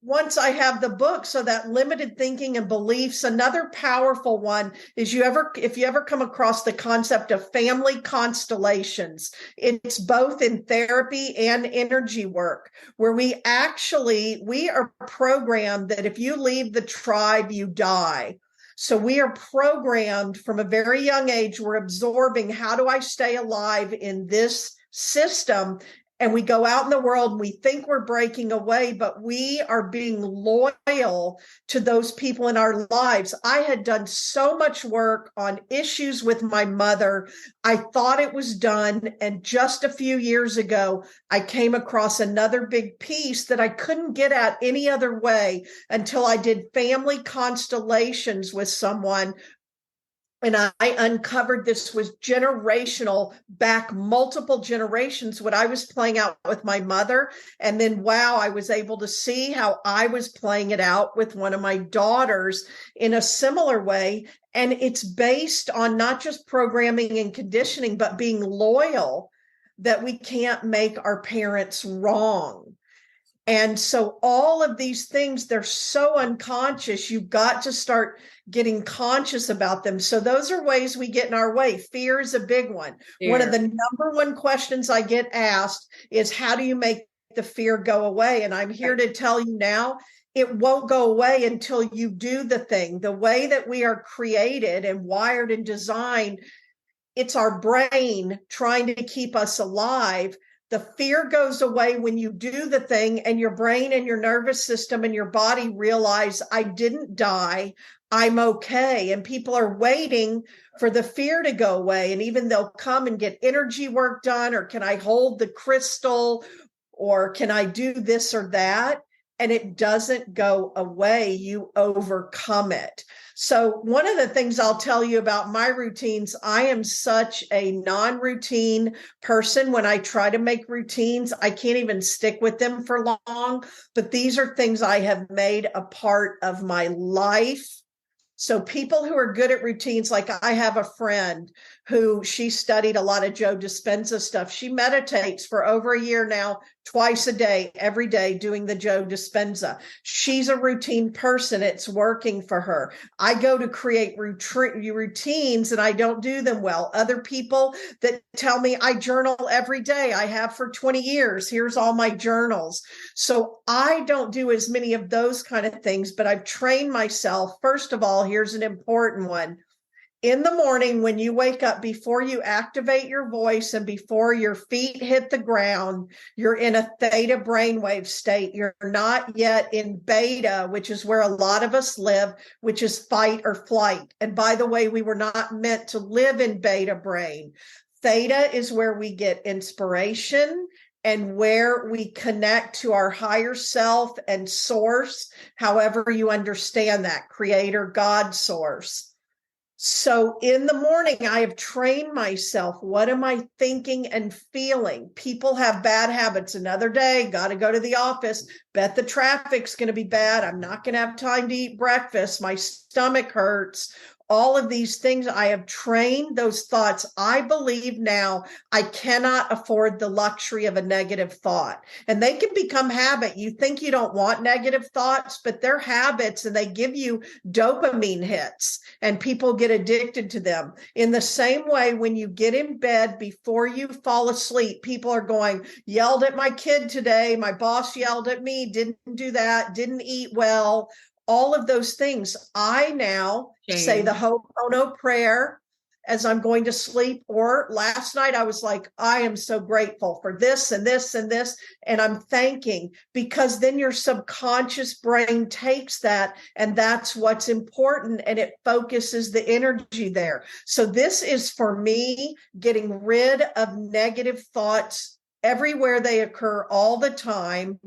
Speaker 2: once I have the book. So that limited thinking and beliefs. Another powerful one is if you ever come across the concept of family constellations, it's both in therapy and energy work, where we are programmed that if you leave the tribe, you die. So we are programmed from a very young age. We're absorbing, how do I stay alive in this system? And we go out in the world and we think we're breaking away, but we are being loyal to those people in our lives. I had done so much work on issues with my mother. I thought it was done. And just a few years ago, I came across another big piece that I couldn't get at any other way until I did family constellations with someone. And I uncovered this was generational, back multiple generations, what I was playing out with my mother. And then, wow, I was able to see how I was playing it out with one of my daughters in a similar way. And it's based on not just programming and conditioning, but being loyal, that we can't make our parents wrong. And so all of these things, they're so unconscious. You've got to start getting conscious about them. So those are ways we get in our way. Fear is a big one. Fear. One of the number one questions I get asked is, how do you make the fear go away? And I'm here to tell you now, it won't go away until you do the thing. The way that we are created and wired and designed, it's our brain trying to keep us alive. The fear goes away when you do the thing, and your brain and your nervous system and your body realize, I didn't die, I'm okay. And people are waiting for the fear to go away. And even they'll come and get energy work done, or can I hold the crystal, or can I do this or that? And it doesn't go away. You overcome it. So one of the things I'll tell you about my routines, I am such a non-routine person. When I try to make routines, I can't even stick with them for long. But these are things I have made a part of my life. So people who are good at routines, like I have a friend who, she studied a lot of Joe Dispenza stuff. She meditates for over a year now, twice a day, every day, doing the Joe Dispenza. She's a routine person. It's working for her. I go to create routines and I don't do them well. Other people that tell me, I journal every day. I have for 20 years. Here's all my journals. So I don't do as many of those kind of things, but I've trained myself. First of all, here's an important one. In the morning, when you wake up, before you activate your voice and before your feet hit the ground, you're in a theta brainwave state. You're not yet in beta, which is where a lot of us live, which is fight or flight. And by the way, we were not meant to live in beta brain. Theta is where we get inspiration and where we connect to our higher self and source, however you understand that, creator, God, source. So in the morning, I have trained myself. What am I thinking and feeling? People have bad habits. Another day, got to go to the office. Bet the traffic's going to be bad. I'm not going to have time to eat breakfast. My stomach hurts. All of these things, I have trained those thoughts. I believe now I cannot afford the luxury of a negative thought. And they can become habit. You think you don't want negative thoughts, but they're habits and they give you dopamine hits and people get addicted to them. In the same way, when you get in bed before you fall asleep, people are going, yelled at my kid today. My boss yelled at me, didn't do that, didn't eat well. All of those things. I now say the Ho'oponopono prayer as I'm going to sleep. Or last night I was like, I am so grateful for this and this and this. And I'm thanking, because then your subconscious brain takes that and that's what's important. And it focuses the energy there. So this is for me, getting rid of negative thoughts everywhere they occur all the time,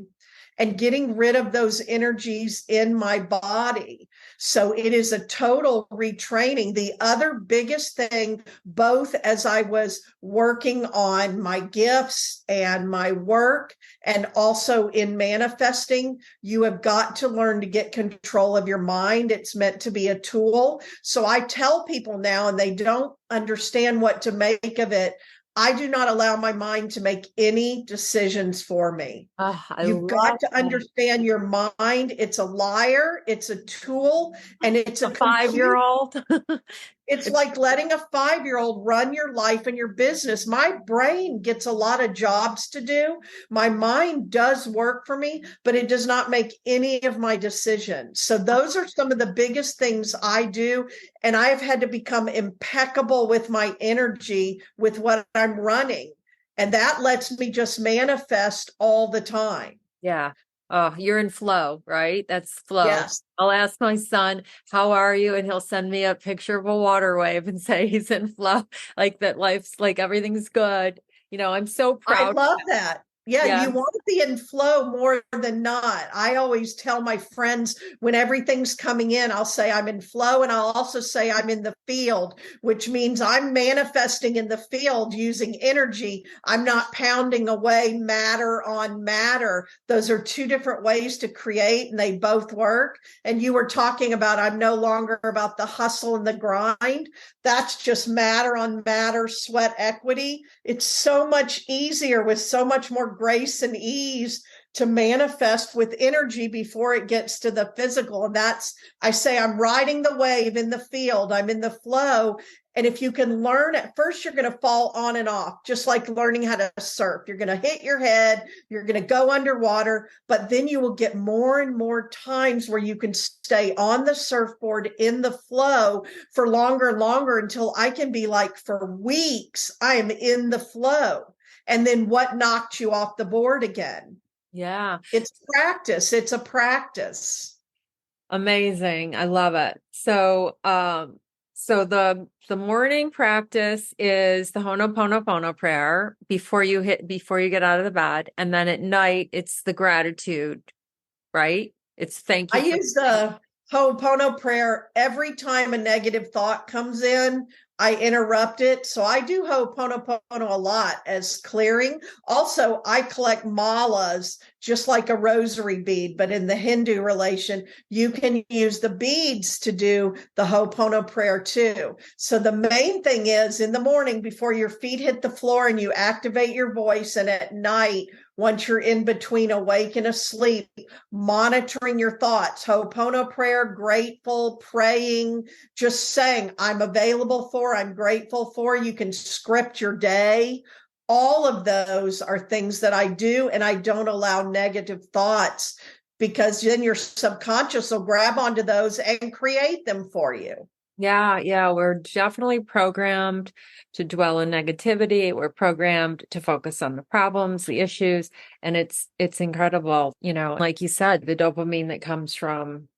Speaker 2: and getting rid of those energies in my body. So it is a total retraining. The other biggest thing, both as I was working on my gifts and my work, and also in manifesting, you have got to learn to get control of your mind. It's meant to be a tool. So I tell people now, and they don't understand what to make of it, I do not allow my mind to make any decisions for me.
Speaker 1: Oh, I
Speaker 2: You've got
Speaker 1: love
Speaker 2: to
Speaker 1: that.
Speaker 2: understand your mind. It's a liar, it's a tool, and it's a
Speaker 1: A
Speaker 2: computer.
Speaker 1: 5-year-old.
Speaker 2: It's like letting a 5-year-old run your life and your business. My brain gets a lot of jobs to do. My mind does work for me, but it does not make any of my decisions. So those are some of the biggest things I do. And I have had to become impeccable with my energy with what I'm running. And that lets me just manifest all the time.
Speaker 1: Yeah. Oh, you're in flow, right? That's flow.
Speaker 2: Yes.
Speaker 1: I'll ask my son, how are you? And he'll send me a picture of a water wave and say he's in flow, like that life's like everything's good. I'm so
Speaker 2: I
Speaker 1: proud.
Speaker 2: love that. Yeah,
Speaker 1: Yeah.
Speaker 2: you want to be in flow more than not. I always tell my friends when everything's coming in, I'll say I'm in flow, and I'll also say I'm in the field, which means I'm manifesting in the field using energy. I'm not pounding away matter on matter. Those are two different ways to create, and they both work. And you were talking about I'm no longer about the hustle and the grind. That's just matter on matter, sweat equity. It's so much easier with so much more grace and ease to manifest with energy before it gets to the physical. And I say, I'm riding the wave in the field, I'm in the flow. And if you can learn, at first you're going to fall on and off, just like learning how to surf. You're going to hit your head, you're going to go underwater, but then you will get more and more times where you can stay on the surfboard in the flow for longer and longer, until I can be like, for weeks, I am in the flow. And then what knocked you off the board again?
Speaker 1: Yeah.
Speaker 2: It's practice. It's a practice.
Speaker 1: Amazing. I love it. So the morning practice is the Ho'oponopono prayer before you get out of the bed. And then at night, it's the gratitude, right? It's thank
Speaker 2: I
Speaker 1: you for
Speaker 2: use the Ho'opono prayer every time a negative thought comes in. I interrupt it. So I do Ho'oponopono a lot as clearing. Also, I collect malas just like a rosary bead, but in the Hindu relation, you can use the beads to do the Ho'opono prayer too. So the main thing is in the morning before your feet hit the floor and you activate your voice, and at night, once you're in between awake and asleep, monitoring your thoughts, Ho'opono prayer, grateful, praying, just saying, I'm available for, I'm grateful for. You can script your day. All of those are things that I do, and I don't allow negative thoughts, because then your subconscious will grab onto those and create them for you.
Speaker 1: Yeah, we're definitely programmed to dwell in negativity. We're programmed to focus on the problems, the issues, and it's incredible, like you said, the dopamine that comes from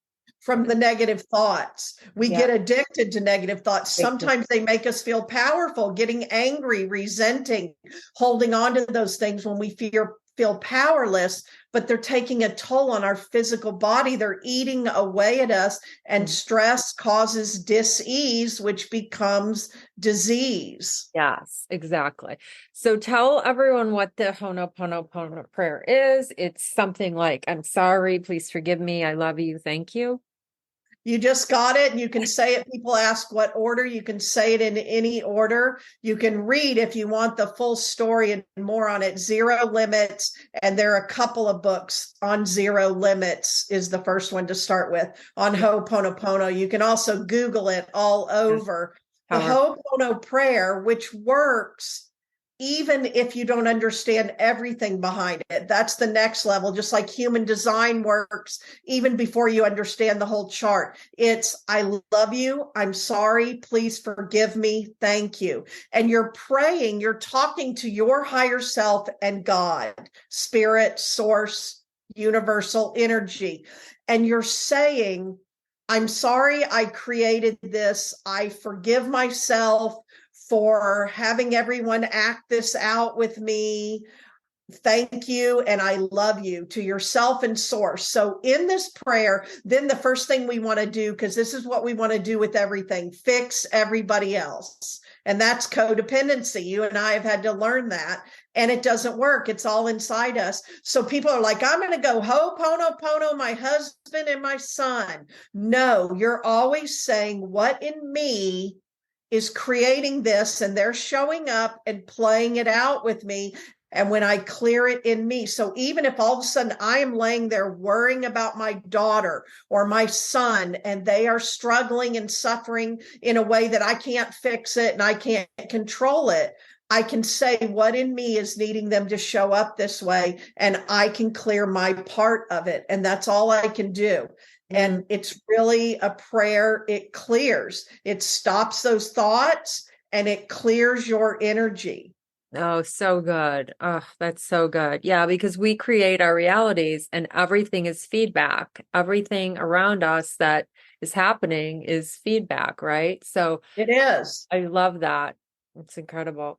Speaker 2: The negative thoughts. We
Speaker 1: yeah.
Speaker 2: get addicted to negative thoughts. Sometimes they make us feel powerful, getting angry, resenting, holding on to those things when we feel powerless, but they're taking a toll on our physical body. They're eating away at us, and stress causes dis-ease, which becomes disease.
Speaker 1: Yes, exactly. So tell everyone what the Ho'oponopono prayer is. It's something like, I'm sorry, please forgive me, I love you, thank you.
Speaker 2: You just got it. You can say it. People ask what order. You can say it in any order. You can read, if you want the full story and more on it, Zero Limits. And there are a couple of books on Zero Limits is the first one to start with, on Ho'oponopono. You can also Google it all over. The Ho'opono prayer, which works even if you don't understand everything behind it. That's the next level, just like human design works, even before you understand the whole chart. It's, I love you, I'm sorry, please forgive me, thank you. And you're praying, you're talking to your higher self and God, spirit, source, universal energy. And you're saying, I'm sorry I created this. I forgive myself for having everyone act this out with me. Thank you. And I love you, to yourself and source. So in this prayer, then the first thing we want to do, because this is what we want to do with everything, fix everybody else. And that's codependency. You and I have had to learn that. And it doesn't work. It's all inside us. So people are like, I'm going to go Ho'oponopono my husband and my son. No, you're always saying, what in me is creating this, and they're showing up and playing it out with me. And when I clear it in me, so even if all of a sudden I am laying there worrying about my daughter or my son, and they are struggling and suffering in a way that I can't fix it and I can't control it, I can say what in me is needing them to show up this way, and I can clear my part of it. And that's all I can do. And it's really a prayer. It clears, it stops those thoughts, and it clears your energy.
Speaker 1: Oh, so good. Oh, that's so good. Yeah, because we create our realities and everything is feedback. Everything around us that is happening is feedback, right? So
Speaker 2: It is.
Speaker 1: I love that. It's incredible.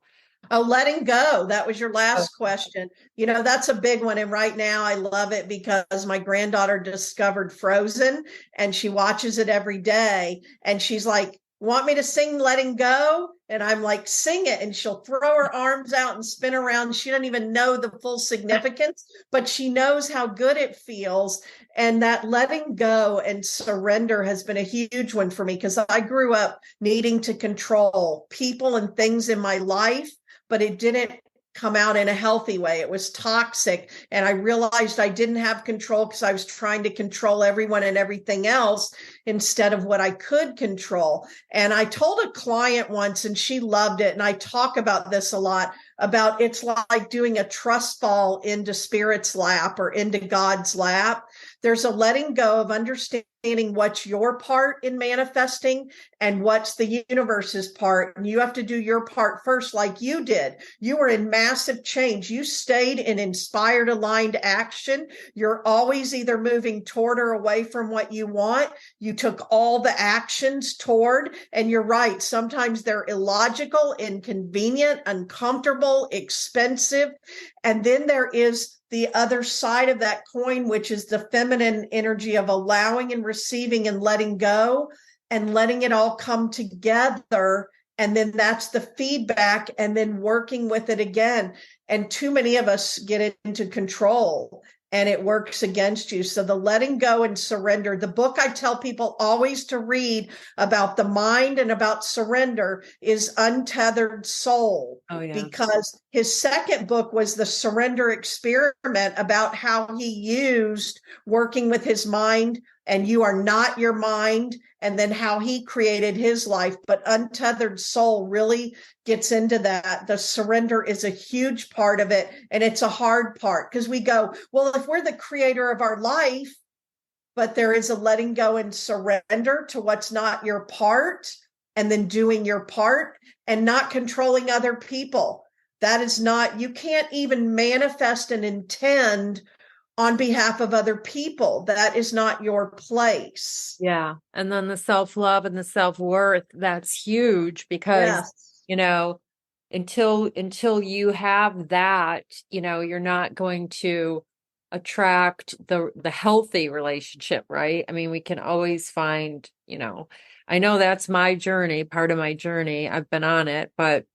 Speaker 2: Oh, letting go. That was your
Speaker 1: Oh,
Speaker 2: last question. That's a big one. And right now I love it because my granddaughter discovered Frozen and she watches it every day. And she's like, want me to sing Letting Go? And I'm like, sing it. And she'll throw her arms out and spin around. She doesn't even know the full significance, but she knows how good it feels. And that letting go and surrender has been a huge one for me because I grew up needing to control people and things in my life, but it didn't come out in a healthy way. It was toxic. And I realized I didn't have control because I was trying to control everyone and everything else instead of what I could control. And I told a client once, and she loved it. And I talk about this a lot, about it's like doing a trust fall into Spirit's lap or into God's lap. There's a letting go of understanding what's your part in manifesting and what's the universe's part. And you have to do your part first, like you did. You were in massive change. You stayed in inspired, aligned action. You're always either moving toward or away from what you want. You took all the actions toward, and you're right. Sometimes they're illogical, inconvenient, uncomfortable, expensive. And then there is the other side of that coin, which is the feminine energy of allowing and receiving and letting go and letting it all come together. And then that's the feedback, and then working with it again. And too many of us get into control and it works against you. So the letting go and surrender, the book I tell people always to read about the mind and about surrender is Untethered Soul.
Speaker 1: Oh, yeah.
Speaker 2: Because his second book was The Surrender Experiment, about how he used working with his mind and you are not your mind, and then how he created his life. But Untethered Soul really gets into that. The surrender is a huge part of it, and it's a hard part because we go, well, if we're the creator of our life, but there is a letting go and surrender to what's not your part, and then doing your part and not controlling other people. That is not, you can't even manifest and intend on behalf of other people. That is not your place.
Speaker 1: Yeah. And then the self-love and the self-worth, that's huge because,
Speaker 2: Yes.
Speaker 1: until you have that, you're not going to attract the healthy relationship, right? I mean, we can always find, I know that's my journey, part of my journey. I've been on it, but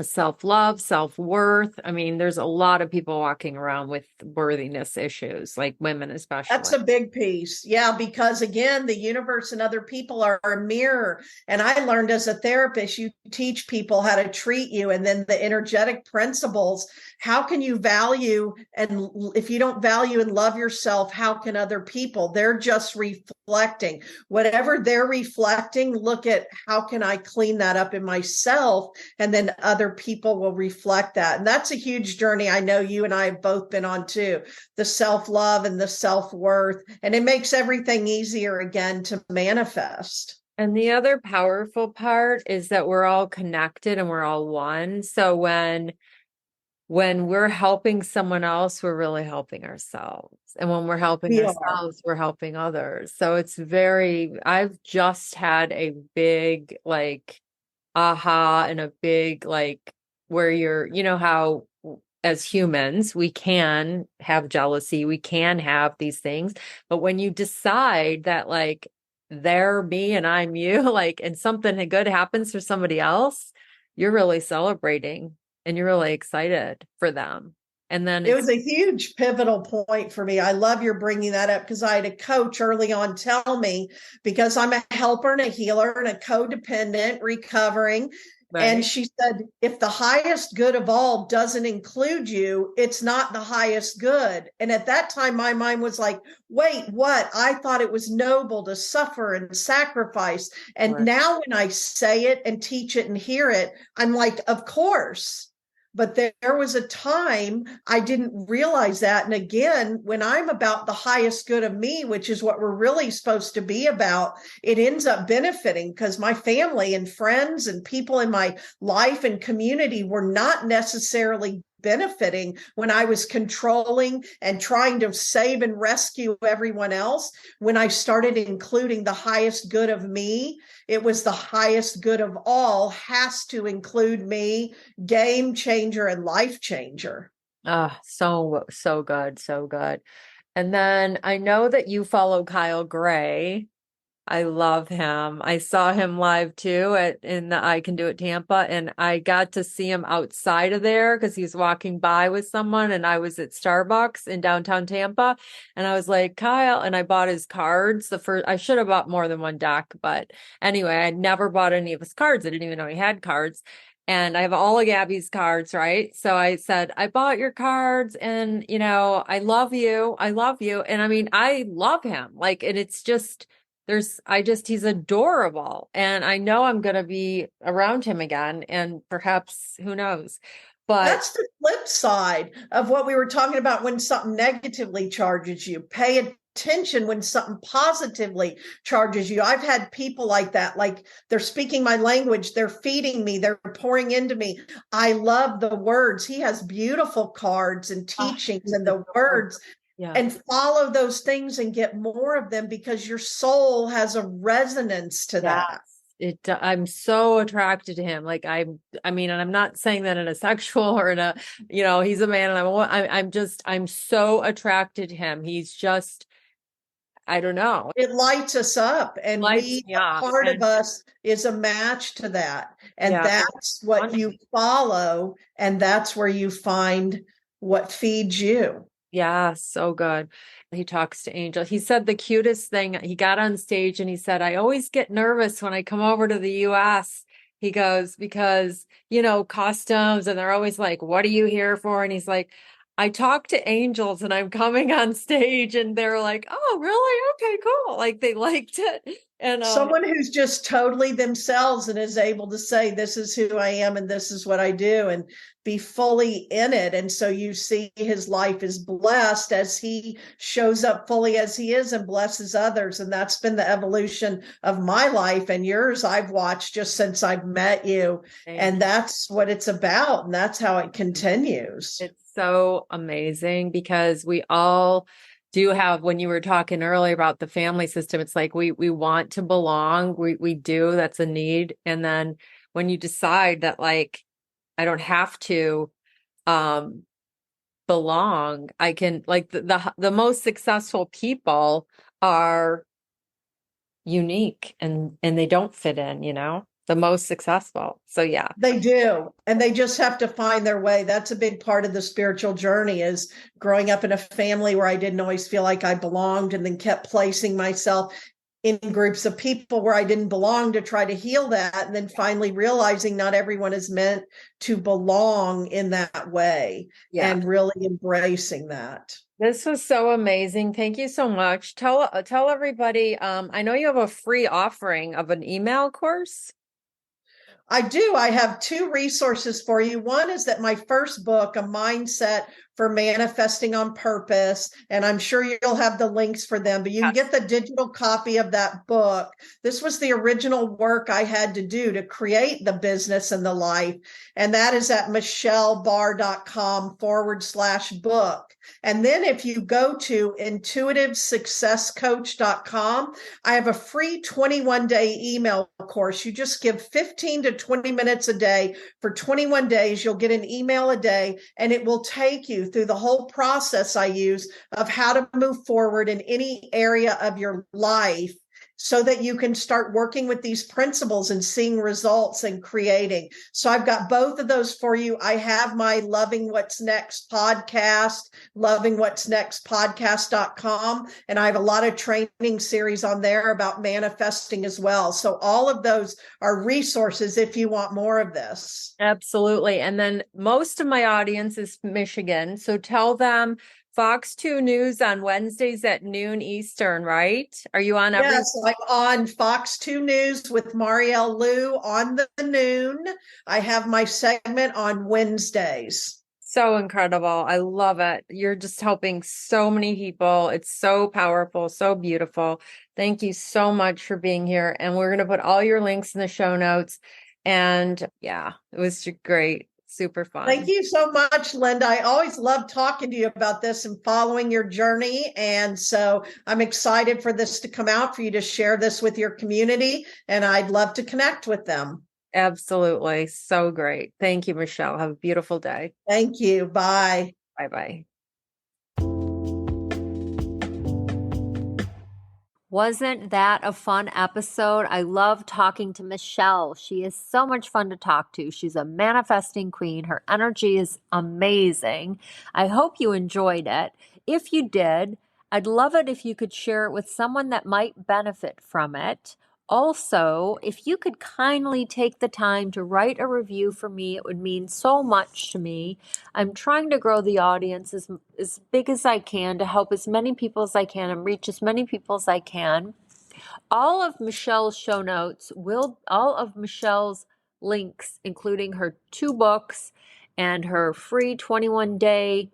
Speaker 1: self-love, self-worth. I mean, there's a lot of people walking around with worthiness issues, like women especially.
Speaker 2: That's a big piece. Yeah, because again, the universe and other people are a mirror. And I learned as a therapist, you teach people how to treat you, and then the energetic principles. How can you value, and if you don't value and love yourself, how can other people? They're just reflecting. Whatever they're reflecting, look at how can I clean that up in myself, and then other people will reflect that. And that's a huge journey I know you and I have both been on too, the self-love and the self-worth. And it makes everything easier again to manifest.
Speaker 1: And the other powerful part is that we're all connected and we're all one. So when we're helping someone else, we're really helping ourselves. And when we're helping ourselves, we're helping others. So I've just had a big aha, and a big where how as humans we can have jealousy, we can have these things, but when you decide that they're me and I'm you, and something good happens for somebody else, you're really celebrating and you're really excited for them. And then
Speaker 2: it was a huge pivotal point for me. I love your bringing that up because I had a coach early on tell me, because I'm a helper and a healer and a codependent recovering.
Speaker 1: right.
Speaker 2: And she said, if the highest good of all doesn't include you, it's not the highest good. And at that time, my mind was like, wait, what? I thought it was noble to suffer and sacrifice. And
Speaker 1: Right.
Speaker 2: now when I say it and teach it and hear it, I'm like, of course. But there was a time I didn't realize that. And again, when I'm about the highest good of me, which is what we're really supposed to be about, it ends up benefiting because my family and friends and people in my life and community were not necessarily benefiting when I was controlling and trying to save and rescue everyone else. When I started including the highest good of me, it was the highest good of all has to include me, game changer and life changer.
Speaker 1: So good. So good. And then I know that you follow Kyle Gray. I love him. I saw him live too in the I Can Do It Tampa, and I got to see him outside of there because he was walking by with someone, and I was at Starbucks in downtown Tampa, and I was like, Kyle, and I bought his cards. I should have bought more than one deck, but anyway, I never bought any of his cards. I didn't even know he had cards. And I have all of Gabby's cards, right? So I said, I bought your cards and, I love you. I love you. And I mean, I love him. Like, and it's just, he's adorable. And I know I'm going to be around him again. And perhaps, who knows? But
Speaker 2: that's the flip side of what we were talking about when something negatively charges you. Pay attention when something positively charges you. I've had people like that, like they're speaking my language, they're feeding me, they're pouring into me. I love the words. He has beautiful cards and teachings and the words.
Speaker 1: yeah.
Speaker 2: And follow those things and get more of them because your soul has a resonance to that.
Speaker 1: I'm so attracted to him. Like I mean, and I'm not saying that in a sexual or in a, he's a man, and I'm so attracted to him. He's just, I don't know.
Speaker 2: It lights us up, and part of us is a match to that. And that's what you follow. And that's where you find what feeds you.
Speaker 1: Yeah, so good. He talks to Angel. He said the cutest thing. He got on stage and he said, I always get nervous when I come over to the US. He goes, because, customs, and they're always like, what are you here for? And he's like, I talk to angels and I'm coming on stage, and they're like, oh, really? Okay, cool. Like they liked it. And
Speaker 2: someone who's just totally themselves and is able to say, this is who I am and this is what I do, and be fully in it. And so you see his life is blessed as he shows up fully as he is and blesses others. And that's been the evolution of my life and yours. I've watched just since I've met you. And that's what it's about. And that's how it continues.
Speaker 1: It's so amazing because we all do have, when you were talking earlier about the family system, it's like we want to belong. We do. That's a need. And then when you decide that, like, I don't have to belong, I can, like, the most successful people are unique and they don't fit in, the most successful. So yeah,
Speaker 2: they do. And they just have to find their way. That's a big part of the spiritual journey, is growing up in a family where I didn't always feel like I belonged, and then kept placing myself in groups of people where I didn't belong to try to heal that. And then finally realizing not everyone is meant to belong in that way, and really embracing that.
Speaker 1: This was so amazing. Thank you so much. Tell everybody, I know you have a free offering of an email course.
Speaker 2: I do. I have two resources for you. One is that my first book, A Mindset for Manifesting on Purpose, and I'm sure you'll have the links for them, but you can get the digital copy of that book. This was the original work I had to do to create the business and the life. And that is at michellebarr.com/book. And then if you go to intuitivesuccesscoach.com, I have a free 21-day email course. You just give 15 to 20 minutes a day for 21 days. You'll get an email a day, and it will take you through the whole process I use of how to move forward in any area of your life, so that you can start working with these principles and seeing results and creating. So I've got both of those for you. I have my Loving What's Next podcast, lovingwhat'snextpodcast.com. And I have a lot of training series on there about manifesting as well. So all of those are resources if you want more of this.
Speaker 1: Absolutely. And then most of my audience is Michigan. So tell them Fox 2 News on Wednesdays at noon Eastern, right? Are you on every?
Speaker 2: Yes, I'm on Fox 2 News with Marielle Liu on the noon. I have my segment on Wednesdays.
Speaker 1: So incredible. I love it. You're just helping so many people. It's so powerful, so beautiful. Thank you so much for being here. And we're going to put all your links in the show notes. And yeah, it was great. Super fun.
Speaker 2: Thank you so much, Linda. I always love talking to you about this and following your journey. And so I'm excited for this to come out, for you to share this with your community. And I'd love to connect with them.
Speaker 1: Absolutely. So great. Thank you, Michelle. Have a beautiful day.
Speaker 2: Thank you. Bye.
Speaker 1: Bye-bye. Wasn't that a fun episode? I love talking to Michelle. She is so much fun to talk to. She's a manifesting queen. Her energy is amazing. I hope you enjoyed it. If you did, I'd love it if you could share it with someone that might benefit from it. Also, if you could kindly take the time to write a review for me, it would mean so much to me. I'm trying to grow the audience as big as I can to help as many people as I can and reach as many people as I can. All of Michelle's show notes all of Michelle's links, including her 2 books and her free 21-day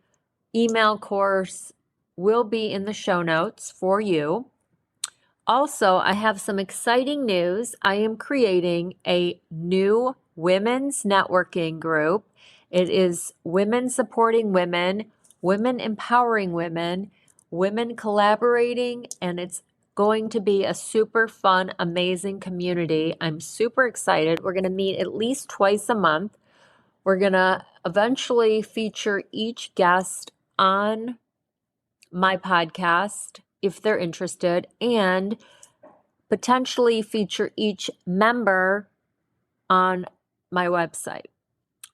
Speaker 1: email course, will be in the show notes for you. Also, I have some exciting news. I am creating a new women's networking group. It is women supporting women, women empowering women, women collaborating, and it's going to be a super fun, amazing community. I'm super excited. We're going to meet at least twice a month. We're going to eventually feature each guest on my podcast if they're interested, and potentially feature each member on my website.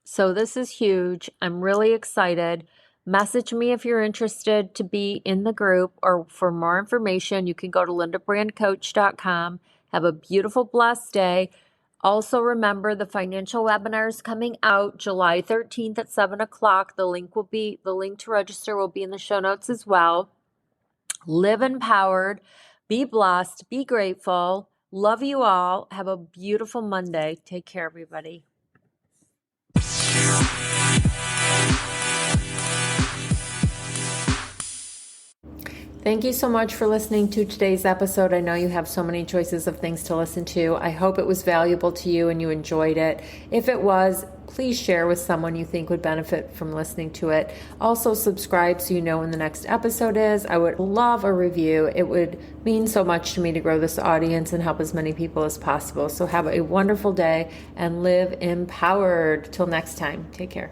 Speaker 1: So this is huge. I'm really excited. Message me if you're interested to be in the group, or for more information, you can go to lindabrandcoach.com. Have a beautiful, blessed day. Also remember, the financial webinar is coming out July 13th at 7 o'clock. The link to register will be in the show notes as well. Live empowered, be blessed, be grateful. Love you all. Have a beautiful Monday. Take care, everybody. Thank you so much for listening to today's episode. I know you have so many choices of things to listen to. I hope it was valuable to you and you enjoyed it. If it was, please share with someone you think would benefit from listening to it. Also, subscribe so you know when the next episode is. I would love a review. It would mean so much to me to grow this audience and help as many people as possible. So have a wonderful day and live empowered. Till next time, take care.